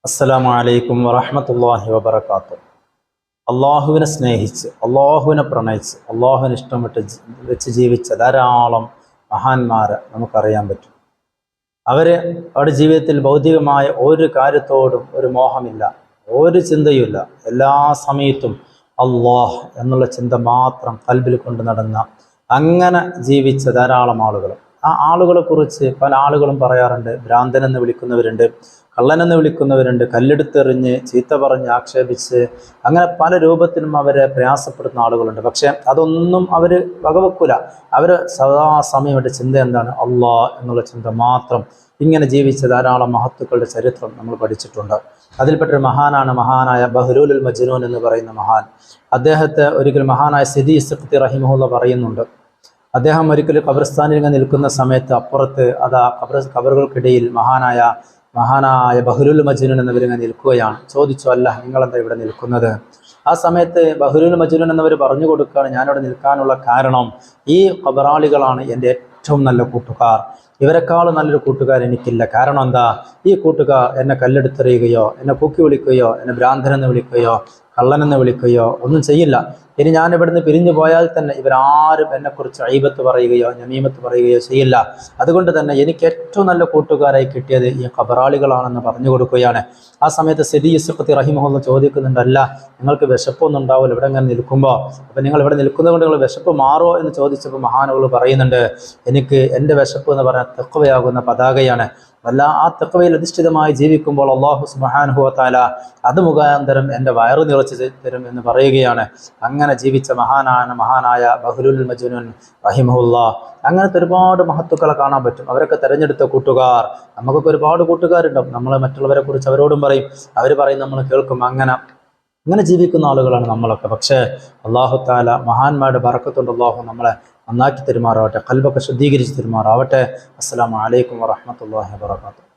അസ്സലാമു അലൈക്കും വറഹ്മത്തുള്ളാഹി വബറകാതുഹു. അള്ളാഹുവിനെ സ്നേഹിച്ച്, അള്ളാഹുവിനെ പ്രണയിച്ച്, അള്ളാഹുവിന് ഇഷ്ടമിട്ട് വെച്ച് ജീവിച്ച ധാരാളം മഹാന്മാരെ നമുക്കറിയാൻ പറ്റും. അവരുടെ ജീവിതത്തിൽ ഭൗതികമായ ഒരു കാര്യത്തോടും ഒരു മോഹമില്ല, ഒരു ചിന്തയുമില്ല. എല്ലാ സമയത്തും അള്ളാഹ് എന്നുള്ള ചിന്ത മാത്രം കൽബിൽ കൊണ്ട് നടന്ന അങ്ങനെ ജീവിച്ച ധാരാളം ആളുകൾ. ആ ആളുകളെ കുറിച്ച് പല ആളുകളും പറയാറുണ്ട്. ഭ്രാന്തനെന്ന് വിളിക്കുന്നവരുണ്ട്, കള്ളനെന്ന് വിളിക്കുന്നവരുണ്ട്, കല്ലെടുത്തെറിഞ്ഞ് ചീത്ത പറഞ്ഞ് ആക്ഷേപിച്ച് അങ്ങനെ പല രൂപത്തിലും അവരെ പ്രയാസപ്പെടുത്തുന്ന ആളുകളുണ്ട്. പക്ഷെ അതൊന്നും അവർ വകവെക്കൂല. അവർ സദാസമയമായിട്ട് ചിന്ത എന്താണ്? അള്ളാഹ് എന്നുള്ള ചിന്ത മാത്രം. ഇങ്ങനെ ജീവിച്ച ധാരാളം മഹത്തുക്കളുടെ ചരിത്രം നമ്മൾ പഠിച്ചിട്ടുണ്ട്. അതിൽപ്പെട്ടൊരു മഹാനായ ബഹ്ലൂലുൽ മജ്നൂൻ എന്ന് പറയുന്ന മഹാൻ. അദ്ദേഹത്തെ ഒരിക്കൽ മഹാനായ സിദി സിഖ്തി റഹിമഹുള്ള പറയുന്നുണ്ട്. അദ്ദേഹം ഒരിക്കൽ ഖബർസ്ഥാനിൽ ഇങ്ങനെ നിൽക്കുന്ന സമയത്ത് അപ്പുറത്ത് ഖബറുകൾക്കിടയിൽ മഹാനായ ബഹ്ലൂൽ മജ്നൂൻ എന്നവരിങ്ങനെ നിൽക്കുകയാണ്. ചോദിച്ചു, അല്ല നിങ്ങളെന്താ ഇവിടെ നിൽക്കുന്നത്? ആ സമയത്ത് ബഹ്ലൂൽ മജ്നൂൻ എന്നവർ പറഞ്ഞു കൊടുക്കുകയാണ്, ഞാനിവിടെ നിൽക്കാനുള്ള കാരണം ഈ ഖബറാളികളാണ് എൻ്റെ ഏറ്റവും നല്ല കൂട്ടുകാർ. ഇവരെക്കാളും നല്ലൊരു കൂട്ടുകാർ എനിക്കില്ല. കാരണം എന്താ? ഈ കൂട്ടുകാർ എന്നെ കല്ലെടുത്തെറിയുകയോ, എന്നെ പൊക്കി വിളിക്കുകയോ, എന്നെ ഭ്രാന്തനെന്ന് വിളിക്കുകയോ, കള്ളനെന്ന് വിളിക്കുകയോ ഒന്നും ചെയ്യില്ല. ഇനി ഞാൻ ഇവിടുന്ന് പിരിഞ്ഞു പോയാൽ തന്നെ ഇവരാരും എന്നെക്കുറിച്ച് ഐബത്ത് പറയുകയോ നമീമത്ത് പറയുകയോ ചെയ്യില്ല. അതുകൊണ്ട് തന്നെ എനിക്ക് ഏറ്റവും നല്ല കൂട്ടുകാരായി കിട്ടിയത് ഈ ഖബറാളികളാണെന്ന് പറഞ്ഞു കൊടുക്കുകയാണ്. ആ സമയത്ത് സിദി സിഖ്തി റഹിമഹുള്ള ചോദിക്കുന്നുണ്ട്, അല്ല നിങ്ങൾക്ക് വിശപ്പൊന്നും ഉണ്ടാവില്ല ഇവിടെ ഇങ്ങനെ നിൽക്കുമ്പോൾ? അപ്പം നിങ്ങൾ ഇവിടെ നിൽക്കുന്നത് കൊണ്ട് നിങ്ങൾ വിശപ്പ് മാറുമോ എന്ന് ചോദിച്ചപ്പോൾ മഹാനുകൾ പറയുന്നുണ്ട്, എനിക്ക് എൻ്റെ വിശപ്പ് എന്ന് പറഞ്ഞാൽ തഖ്വയാകുന്ന പതാകയാണ്. ആ തഖ്വയിൽ അധിഷ്ഠിതമായി ജീവിക്കുമ്പോൾ അല്ലാഹു സുബ്ഹാനഹു വ തആല അത് മുഖാന്തരം എൻ്റെ വയറ് നിറച്ച് തരും എന്ന് പറയുകയാണ്. അങ്ങനെ ജീവിച്ച മഹാനായ ബഹ്ലൂൽ മജ്നൂൻ റഹിമഹുല്ലാ. അങ്ങനത്തെ ഒരുപാട് മഹത്തുക്കളെ കാണാൻ പറ്റും. അവരൊക്കെ തിരഞ്ഞെടുത്ത കൂട്ടുകാർ. നമുക്കൊക്കെ ഒരുപാട് കൂട്ടുകാരുണ്ടാവും. നമ്മൾ മറ്റുള്ളവരെ കുറിച്ച് അവരോടും പറയും, അവർ പറയും, നമ്മൾ കേൾക്കും. അങ്ങനെ ജീവിക്കുന്ന ആളുകളാണ് നമ്മളൊക്കെ. പക്ഷേ അല്ലാഹു തആല മഹാന്മാരുടെ ബറക്കത്തുകൊണ്ട് അല്ലാഹു നമ്മളെ നന്നാക്കി തരുമാറാവട്ടെ, ഖൽബൊക്കെ ശുദ്ധീകരിച്ച് തരുമാറാവട്ടെ. അസ്സലാമു അലൈക്കും വറഹ്മത്തുള്ളാഹി വബറകാതുഹു.